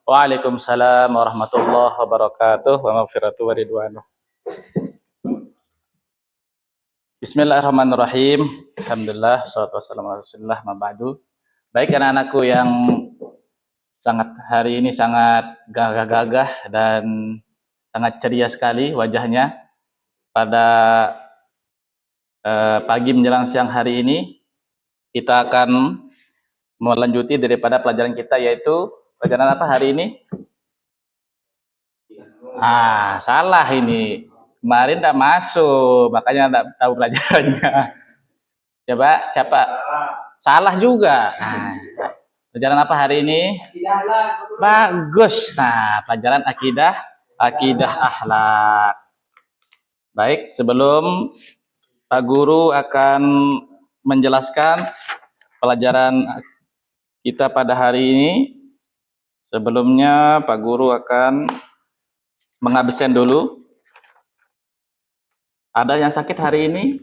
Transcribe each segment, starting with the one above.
Waalaikumsalam warahmatullahi wabarakatuh wa maghfiratu wa ridwanu. Bismillahirrahmanirrahim. Alhamdulillah, salatu wassalamu ala Rasulillah, ma ba'du. Baik anak-anakku yang hari ini sangat gagah-gagah dan sangat ceria sekali wajahnya pada pagi menjelang siang hari ini. Kita akan melanjuti daripada pelajaran kita, yaitu pelajaran apa hari ini? Salah ini. Kemarin tidak masuk, makanya tidak tahu pelajarannya. Coba siapa? Salah juga. Pelajaran apa hari ini? Bagus. Pelajaran akidah akhlak. Baik, sebelum Pak Guru akan menjelaskan pelajaran kita pada hari ini, sebelumnya Pak Guru akan mengabsen dulu. Ada yang sakit hari ini?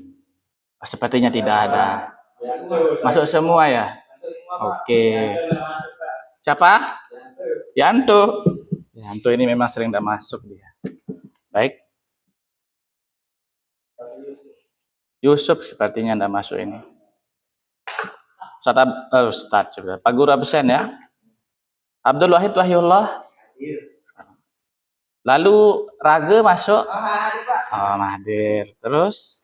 Sepertinya tidak ada. Masuk semua ya? Oke. Siapa? Yanto. Yanto ini memang sering tidak masuk dia. Baik. Yusuf sepertinya tidak masuk ini. Ustaz juga. Pak Guru absen ya. Abdul Wahid Wahyullah. Lalu Rage masuk. Mahdir. Terus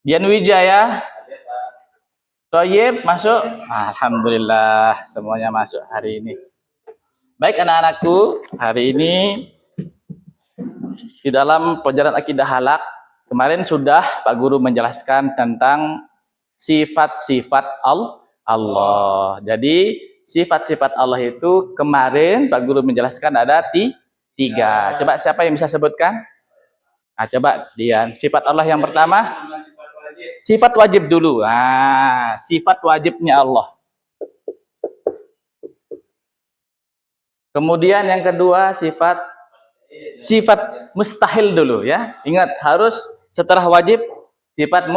Dian Wijaya. Toyib masuk. Alhamdulillah semuanya masuk hari ini. Baik anak-anakku, hari ini di dalam pelajaran akidah akhlak kemarin sudah Pak Guru menjelaskan tentang sifat-sifat Allah. Jadi sifat-sifat Allah itu kemarin Pak Guru menjelaskan ada tiga. Coba siapa yang bisa sebutkan? Coba Dian. Sifat Allah yang pertama? Sifat wajib dulu. Sifat wajibnya Allah. Kemudian yang kedua sifat mustahil dulu ya. Ingat harus setelah wajib sifat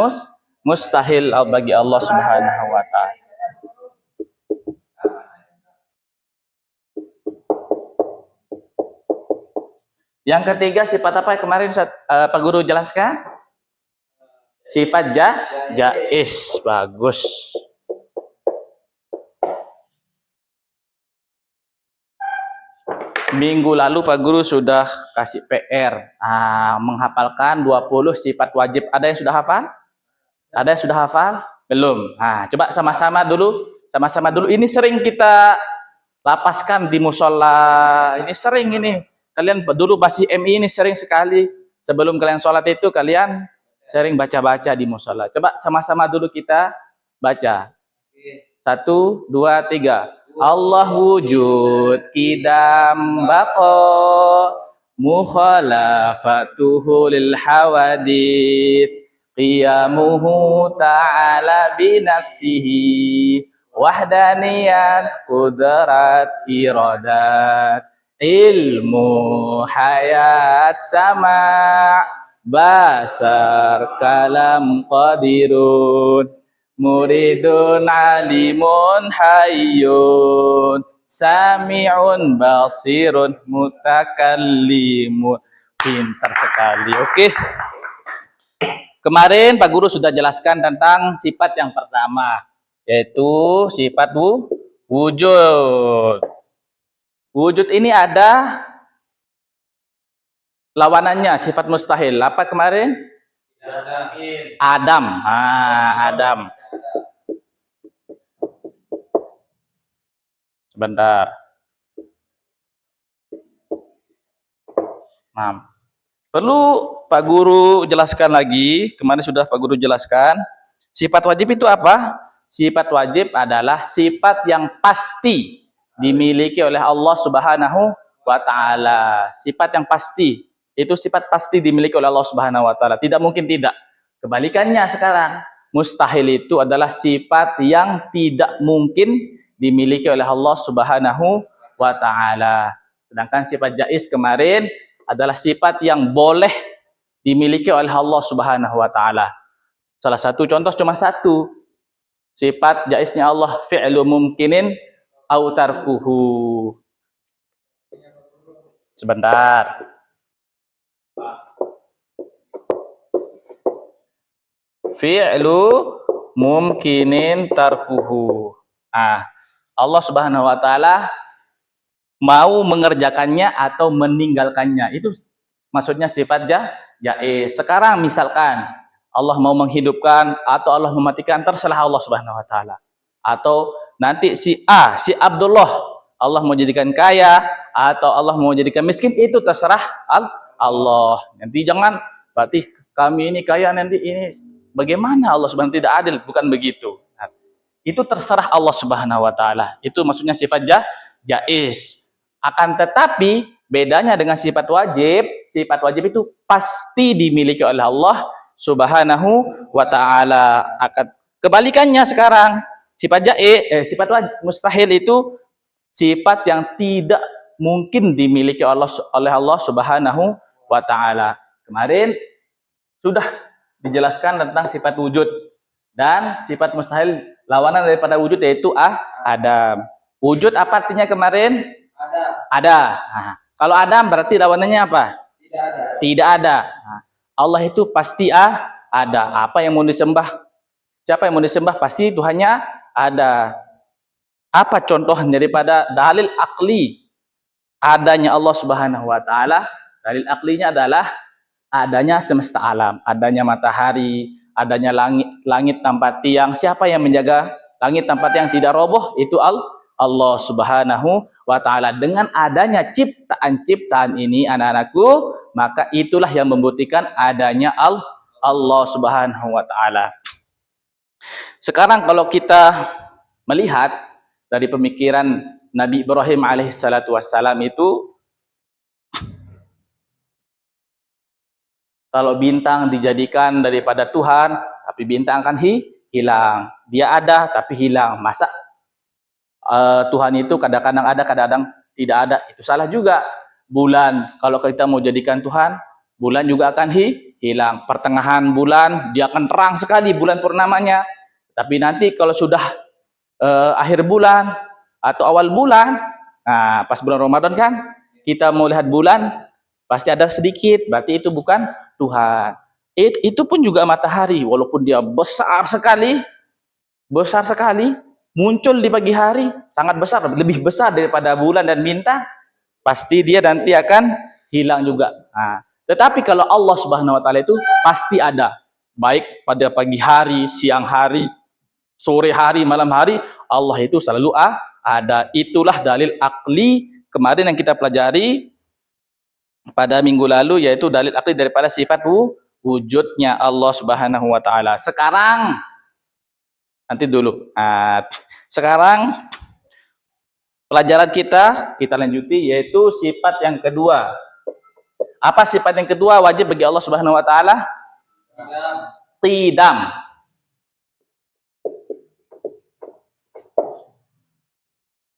mustahil bagi Allah Subhanahu wa taala. Yang ketiga sifat apa yang kemarin Pak Guru jelaskan? Sifat jaiz. Bagus. Minggu lalu Pak Guru sudah kasih PR menghafalkan 20 sifat wajib. Ada yang sudah hafal? Ada yang sudah hafal? Belum. Coba sama-sama dulu. Ini sering kita lapaskan di musola. Ini sering ini. Kalian dulu masih MI ini sering sekali. Sebelum kalian sholat itu kalian sering baca-baca di musola. Coba sama-sama dulu kita baca. 1, 2, 3. Allah wujud kidam baqa mukhalafatuhu lil hawadith qiyamuhu ta'ala binafsihi wahdaniyat qudrat iradat ilmu hayat sama' basar kalam qadirun muridun alimun hayyun sami'un basirun mutakallimun. Pintar sekali. Oke. Kemarin Pak Guru sudah jelaskan tentang sifat yang pertama, yaitu sifat wujud. Wujud ini ada lawanannya, sifat mustahil. Apa kemarin? Adam. Adam. Sebentar. Perlu Pak Guru jelaskan lagi. Kemarin sudah Pak Guru jelaskan. Sifat wajib itu apa? Sifat wajib adalah sifat yang pasti dimiliki oleh Allah Subhanahu wa taala. Sifat yang pasti. Itu sifat pasti dimiliki oleh Allah Subhanahu wa taala. Tidak mungkin tidak. Kebalikannya sekarang. Mustahil itu adalah sifat yang tidak mungkin dimiliki oleh Allah Subhanahu wa taala. Sedangkan sifat jaiz kemarin adalah sifat yang boleh dimiliki oleh Allah Subhanahu wa taala. Salah satu contoh cuma satu. Sifat jaiznya Allah fi'lu mumkinin au tarkuhu. Sebentar. Fi'lu mumkinin tarkuhu. Ah, Allah Subhanahu wa taala mau mengerjakannya atau meninggalkannya. Itu maksudnya sifat jaiz. Sekarang misalkan Allah mau menghidupkan atau Allah mematikan, terserah Allah Subhanahu wa taala. Atau nanti si Abdullah, Allah mau jadikan kaya atau Allah mau jadikan miskin, itu terserah Allah. Nanti jangan berarti kami ini kaya, nanti ini bagaimana, Allah Subhanahu wa taala tidak adil, bukan begitu. Nah, itu terserah Allah Subhanahu wa taala. Itu maksudnya sifat jaiz. Akan tetapi bedanya dengan sifat wajib itu pasti dimiliki oleh Allah Subhanahu wa taala. Akan kebalikannya sekarang, sifat wajib, mustahil itu sifat yang tidak mungkin dimiliki oleh Allah Subhanahu wa taala. Kemarin sudah dijelaskan tentang sifat wujud dan sifat mustahil, lawanan daripada wujud yaitu Adam. Wujud apa artinya kemarin? Ada. Nah, kalau Adam berarti lawanannya apa? Tidak ada. Nah, Allah itu pasti ada. Apa yang mau disembah? Siapa yang mau disembah? Pasti Tuhannya ada. Apa contoh daripada dalil akli adanya Allah Subhanahu wa taala? Dalil aklinya adalah adanya semesta alam, adanya matahari, adanya langit tanpa tiang. Siapa yang menjaga langit tanpa tiang tidak roboh? Itu Allah Subhanahu wa taala. Dengan adanya ciptaan ini, anak-anakku, maka itulah yang membuktikan adanya Allah Subhanahu wa taala. Sekarang kalau kita melihat dari pemikiran Nabi Ibrahim alaihissalatu wassalam itu, kalau bintang dijadikan daripada Tuhan, tapi bintang akan hilang. Dia ada tapi hilang. Masa Tuhan itu kadang-kadang ada, kadang-kadang tidak ada? Itu salah juga. Bulan, kalau kita mau jadikan Tuhan, bulan juga akan hilang. Pertengahan bulan dia akan terang sekali, bulan purnamanya. Tapi nanti kalau sudah akhir bulan atau awal bulan, nah pas bulan Ramadan kan kita mau lihat bulan pasti ada sedikit, berarti itu bukan Tuhan. Itu pun juga matahari, walaupun dia besar sekali, muncul di pagi hari, sangat besar, lebih besar daripada bulan dan bintang, pasti dia nanti akan hilang juga. Nah, tetapi kalau Allah Subhanahu wa taala itu pasti ada, baik pada pagi hari, siang hari, sore hari, malam hari, Allah itu selalu ada. Itulah dalil akli kemarin yang kita pelajari pada minggu lalu, yaitu dalil akli daripada sifat wujudnya Allah Subhanahu wa taala. Sekarang nanti dulu. Sekarang pelajaran kita lanjuti, yaitu sifat yang kedua. Apa sifat yang kedua wajib bagi Allah Subhanahu wa taala? Qidam.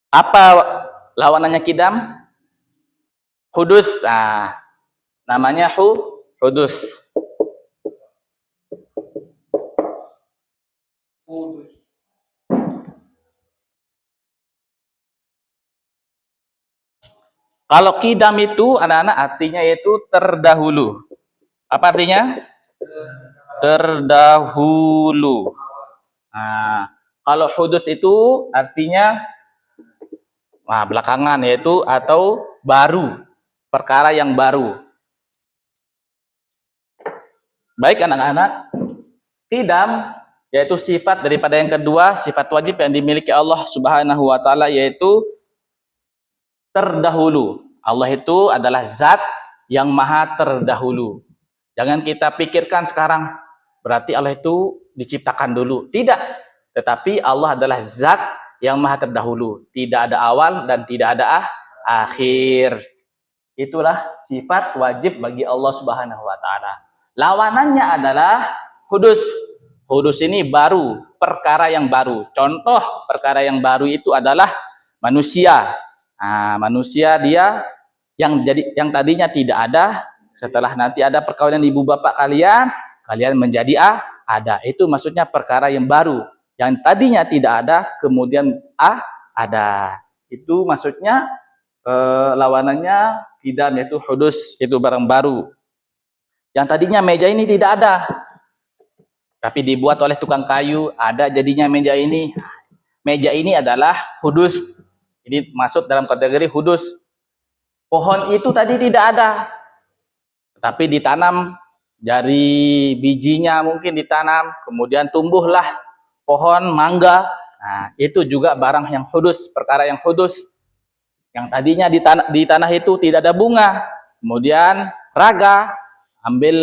Apa lawanannya qidam? Hudus. Namanya hudus. Kalau qidam itu anak-anak artinya yaitu terdahulu. Apa artinya? Terdahulu. Nah, kalau hudus itu artinya belakangan, yaitu atau baru, perkara yang baru. Baik anak-anak, qidam yaitu sifat daripada yang kedua, sifat wajib yang dimiliki Allah Subhanahu wa taala, yaitu terdahulu. Allah itu adalah zat yang maha terdahulu. Jangan kita pikirkan sekarang berarti Allah itu diciptakan dulu. Tidak. Tetapi Allah adalah zat yang maha terdahulu. Tidak ada awal dan tidak ada akhir. Itulah sifat wajib bagi Allah Subhanahu wa taala. Lawanannya adalah hudus. Hudus ini baru, perkara yang baru. Contoh perkara yang baru itu adalah manusia. Manusia dia yang tadinya tidak ada, setelah nanti ada perkawinan ibu bapak kalian menjadi ada. Itu maksudnya perkara yang baru. Yang tadinya tidak ada, kemudian ada. Itu maksudnya lawanannya qidam, yaitu hudus, itu barang baru. Yang tadinya meja ini tidak ada, tapi dibuat oleh tukang kayu, ada jadinya meja ini. Meja ini adalah hudus. Ini masuk dalam kategori hudus. Pohon itu tadi tidak ada, tapi ditanam dari bijinya, mungkin ditanam, kemudian tumbuhlah pohon mangga. Nah, itu juga barang yang hudus, perkara yang hudus. Yang tadinya di tanah itu tidak ada bunga, kemudian raga, ambil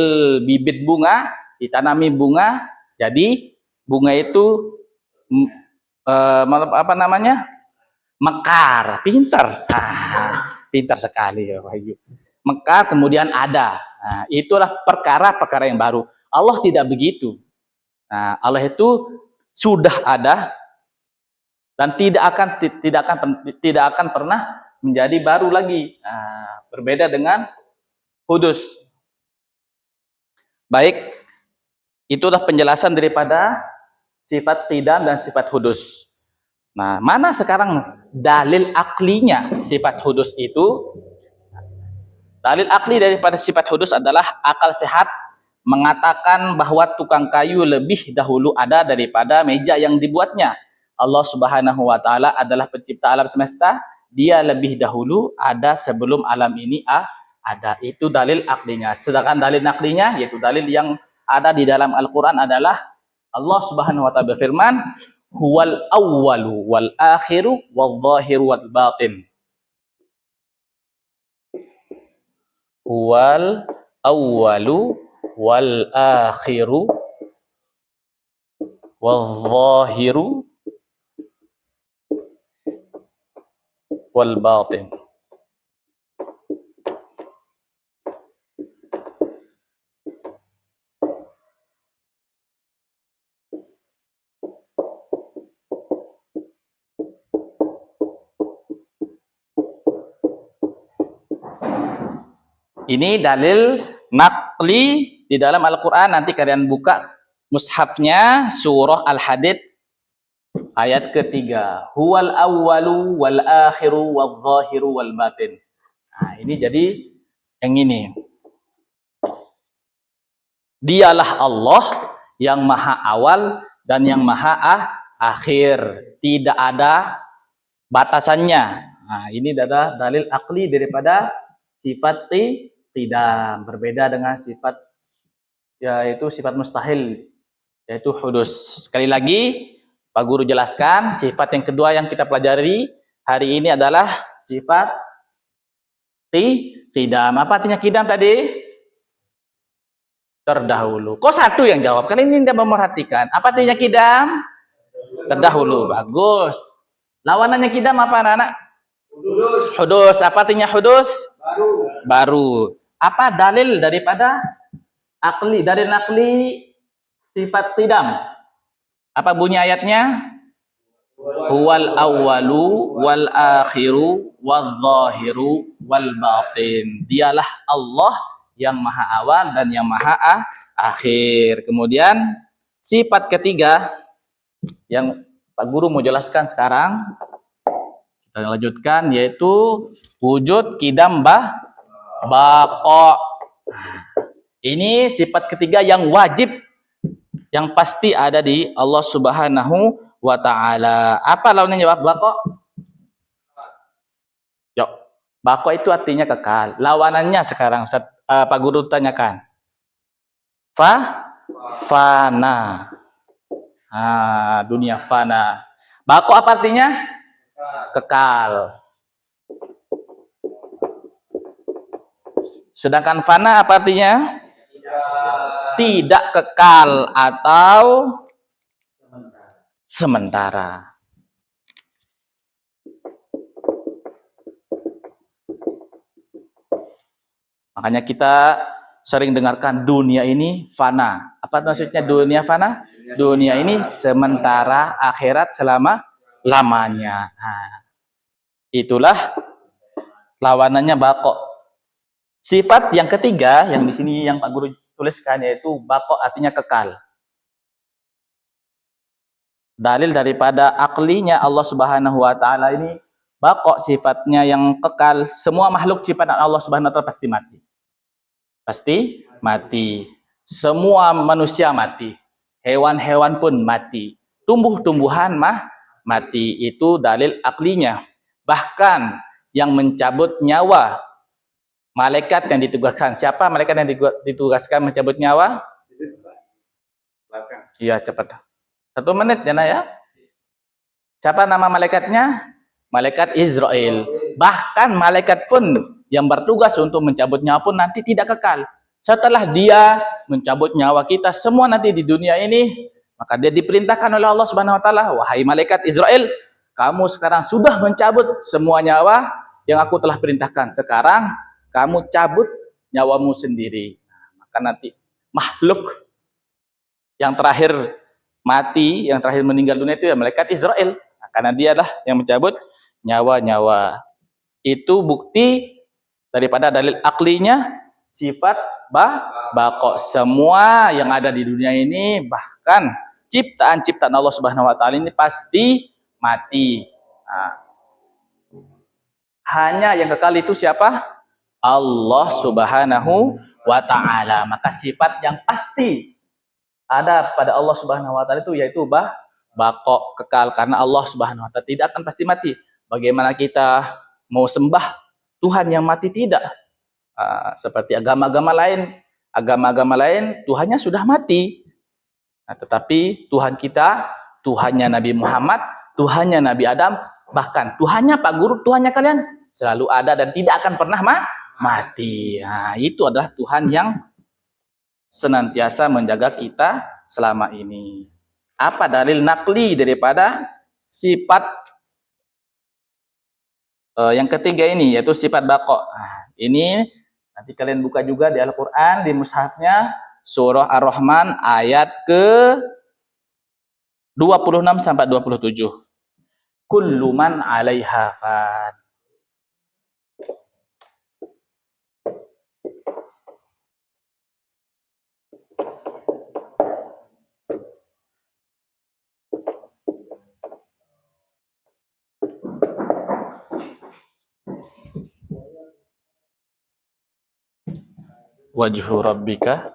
bibit bunga, ditanami bunga, jadi bunga itu apa namanya? Mekar, pintar. Pintar sekali ya Wahyu. Mekar kemudian ada. Nah, itulah perkara-perkara yang baru. Allah tidak begitu. Nah, Allah itu sudah ada dan tidak akan pernah menjadi baru lagi. Nah, berbeda dengan hudus. Baik, itulah penjelasan daripada sifat qidam dan sifat hudus. Nah, mana sekarang dalil aklinya sifat hudus itu? Dalil akli daripada sifat hudus adalah akal sehat mengatakan bahwa tukang kayu lebih dahulu ada daripada meja yang dibuatnya. Allah Subhanahu wa taala adalah pencipta alam semesta, dia lebih dahulu ada sebelum alam ini ada. Itu dalil aklinya. Sedangkan dalil naklinya, yaitu dalil yang ada di dalam Al-Qur'an, adalah Allah Subhanahu wa taala berfirman, huwal awwalu wal akhiru wal zahiru wal batin. Huwal awwalu wal akhiru wal zahiru wal batin. Ini dalil nakli di dalam Al-Quran. Nanti kalian buka mushafnya, surah Al-Hadid ayat ketiga. Huwal awwalu wal akhiru wal zahiru wal batin. Nah, ini jadi yang ini. Dialah Allah yang maha awal dan yang maha akhir. Tidak ada batasannya. Nah, ini adalah dalil akli daripada sifat qidam, berbeda dengan sifat, yaitu sifat mustahil, yaitu hudus. Sekali lagi Pak Guru jelaskan, sifat yang kedua yang kita pelajari hari ini adalah sifat qidam. Apa artinya qidam tadi? Terdahulu. Kok satu yang jawab? Kalian ini tidak memerhatikan. Apa artinya qidam? Terdahulu. Bagus. Lawanannya qidam apa anak-anak? Hudus. Hudus. Apa artinya hudus? Baru. Apa dalil daripada akli, dalil nakli sifat qidam? Apa bunyi ayatnya? Huwal awwalu wal akhiru wal zahiru wal batin. Dialah Allah yang maha awal dan yang maha akhir. Kemudian sifat ketiga yang Pak Guru mau jelaskan sekarang, kita lanjutkan, yaitu wujud qidam baqa. Ini sifat ketiga yang wajib, yang pasti ada di Allah Subhanahu wa taala. Apa lawannya jawab baqa? Yuk. Baqa itu artinya kekal. Lawanannya sekarang Pak Guru tanyakan. Fana. Dunia fana. Baqa apa artinya? Kekal. Sedangkan fana apa artinya? Tidak kekal atau sementara. Makanya kita sering dengarkan dunia ini fana. Apa maksudnya dunia fana? Dunia ini sementara, akhirat selama-lamanya. Nah, itulah lawanannya baqa. Sifat yang ketiga yang di sini yang Pak Guru tuliskan, yaitu baqa artinya kekal. dalil daripada aklinya Allah Subhanahu wa taala ini baqa, sifatnya yang kekal. Semua makhluk ciptaan Allah Subhanahu wa taala pasti mati. Pasti mati. Semua manusia mati. Hewan-hewan pun mati. Tumbuh-tumbuhan mati. Itu dalil aklinya. Bahkan yang mencabut nyawa, malaikat yang ditugaskan. Siapa malaikat yang ditugaskan mencabut nyawa? Iya, cepat. 1 menit ya. Siapa nama malaikatnya? Malaikat Israel. Bahkan malaikat pun yang bertugas untuk mencabut nyawa pun nanti tidak kekal. Setelah dia mencabut nyawa kita semua nanti di dunia ini, maka dia diperintahkan oleh Allah Subhanahu wa taala, wahai malaikat Israel, kamu sekarang sudah mencabut semua nyawa yang aku telah perintahkan. Sekarang kamu cabut nyawamu sendiri. Maka nanti makhluk yang terakhir mati, yang terakhir meninggal dunia itu ya malaikat Israel. Nah, karena dialah yang mencabut nyawa-nyawa. Itu bukti daripada dalil aklinya sifat baqa. Semua yang ada di dunia ini, bahkan ciptaan-ciptaan Allah Subhanahu wa taala ini pasti mati. Nah, hanya yang kekal itu siapa? Allah Subhanahu wa taala. Maka sifat yang pasti ada pada Allah Subhanahu wa taala itu yaitu baqa, kekal, karena Allah Subhanahu wa taala tidak akan pasti mati. Bagaimana kita mau sembah Tuhan yang mati? Tidak. Seperti agama-agama lain Tuhannya sudah mati. Nah, tetapi Tuhan kita, Tuhannya Nabi Muhammad, Tuhannya Nabi Adam, bahkan Tuhannya Pak Guru, Tuhannya kalian selalu ada dan tidak akan pernah mati. Nah, itu adalah Tuhan yang senantiasa menjaga kita selama ini. Apa dalil nakli daripada sifat yang ketiga ini, yaitu sifat baqa? Nah, ini nanti kalian buka juga di Al-Quran, di mushafnya, surah Ar-Rahman ayat ke 26 sampai 27. Kullu man 'alaiha fan. Wajhu rabbika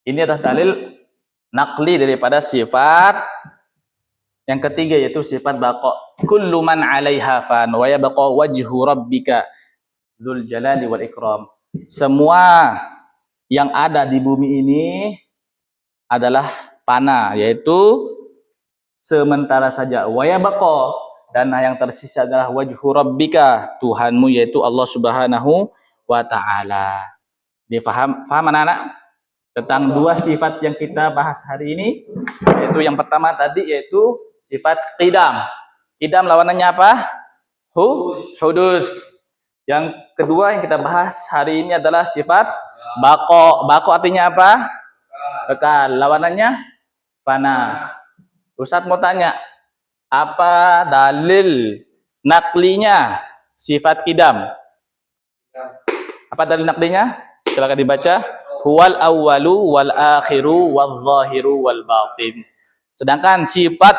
ini adalah dalil nakli daripada sifat yang ketiga, yaitu sifat baqa. Kullu man 'alaiha fan wa yabqa wajhu rabbika dzul jalali wal ikram. Semua yang ada di bumi ini adalah fana, yaitu sementara saja. Wa yabqa, dan yang tersisa adalah wajhu rabbika, Tuhanmu, yaitu Allah Subhanahu wa taala. Difaham anak-anak tentang dua sifat yang kita bahas hari ini? Yaitu yang pertama tadi yaitu sifat qidam. Qidam lawanannya apa? Hudus. Yang kedua yang kita bahas hari ini adalah sifat baqa. Baqa artinya apa? Kekal. Lawanannya fana. Ustaz mau tanya, apa dalil naklinya sifat qidam? Apa dalil naklinya? Silakan dibaca. Huwal awwalu wal akhiru wal zahiru wal batin. Sedangkan sifat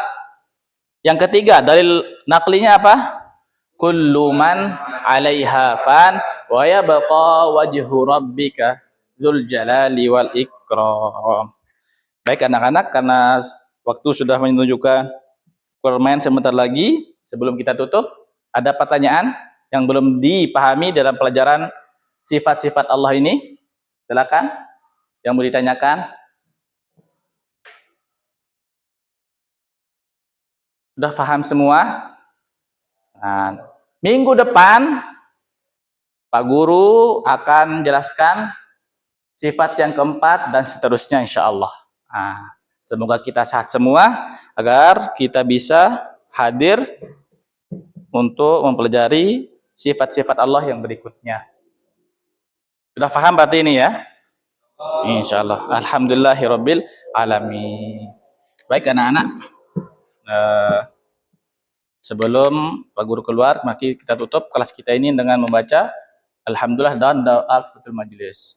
yang ketiga, dalil naklinya apa? Kullu man 'alaiha fan wa yabqa wajhu rabbika dzul jalali wal ikram. Baik anak-anak, karena waktu sudah menunjukkan permain sebentar lagi sebelum kita tutup, ada pertanyaan yang belum dipahami dalam pelajaran sifat-sifat Allah ini? Silakan yang mau ditanyakan. Sudah paham semua? Nah, minggu depan Pak Guru akan jelaskan sifat yang keempat dan seterusnya insya Allah. Nah, semoga kita sehat semua agar kita bisa hadir untuk mempelajari sifat-sifat Allah yang berikutnya. Sudah paham berarti ini ya? Insya Allah. Alhamdulillahirabbil alamin. Baik anak-anak, sebelum Pak Guru keluar, mari kita tutup kelas kita ini dengan membaca Alhamdulillah dan doa tutup majelis.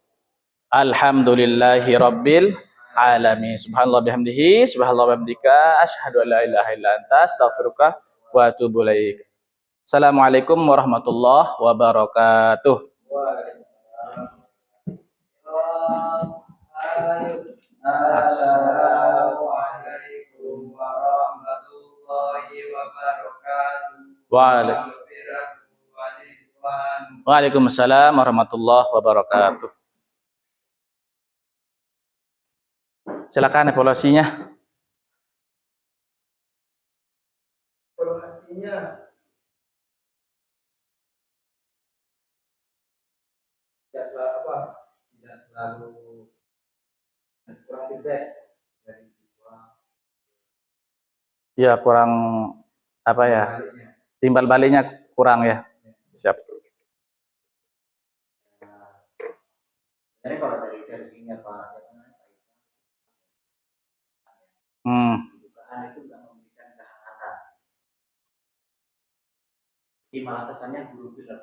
Alhamdulillahi rabbil alamin. Subhanallah bihamdihi, subhanallah bihamdika, asyhadu an la ilaha illa anta, astaghfiruka wa atubu ilaik. Assalamualaikum warahmatullahi wabarakatuh. Assalamualaikum warahmatullahi wabarakatuh. Waalaikumsalam warahmatullahi wabarakatuh. Silakan evaluasinya. Tidak selalu kurang feedback dari siswa. Ya kurang apa ya? Timbal baliknya kurang ya. Siap. Jadi kalau dari sini Pak, itu nggak memberikan kehangatan. Di malah kesannya guru killer.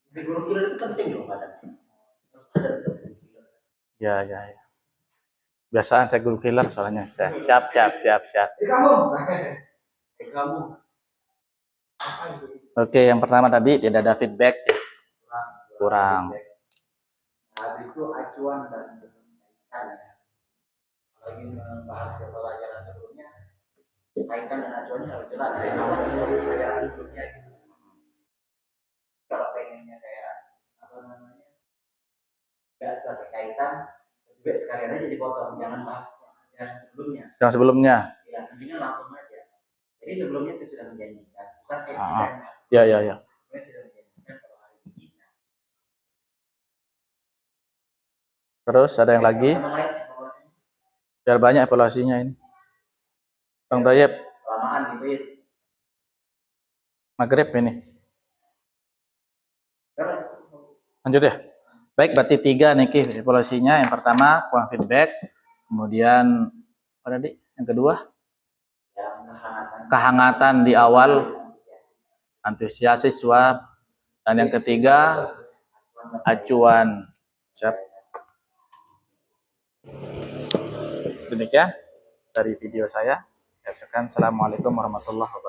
Di guru killer itu penting loh badannya. Terus ada guru killer. Ya. Biasaan saya guru killer soalnya. Siap. Kamu. Oke, yang pertama tadi tidak ada feedback. Kurang. Habis itu acuan dan kaitan. Kalau ingin membahas ke pelajaran sebelumnya, kaitan dan acuannya harus jelas. Kalau sebelum pelajaran sebelumnya, kalau pengennya kayak apa namanya, nggak terkaitan, juga sekalian aja dipotong, jangan bahas pelajaran sebelumnya. Yang sebelumnya. Ya, intinya langsung aja. Jadi sebelumnya saya sudah menjanjikan, bukan kayak kita. Ya. Terus ada yang lagi? Biar banyak evaluasinya ini. Bang Tayyib. Kelamaan gitu ya. Maghrib ini. Lanjut ya. Baik, berarti 3 nih evaluasinya. Yang pertama kurang feedback. Kemudian apa tadi? Yang kedua? Kehangatan di awal. Antusias siswa. Dan yang ketiga acuan. Siap. Demikian dari video saya. Saya ucapkan assalamualaikum warahmatullahi wabarakatuh.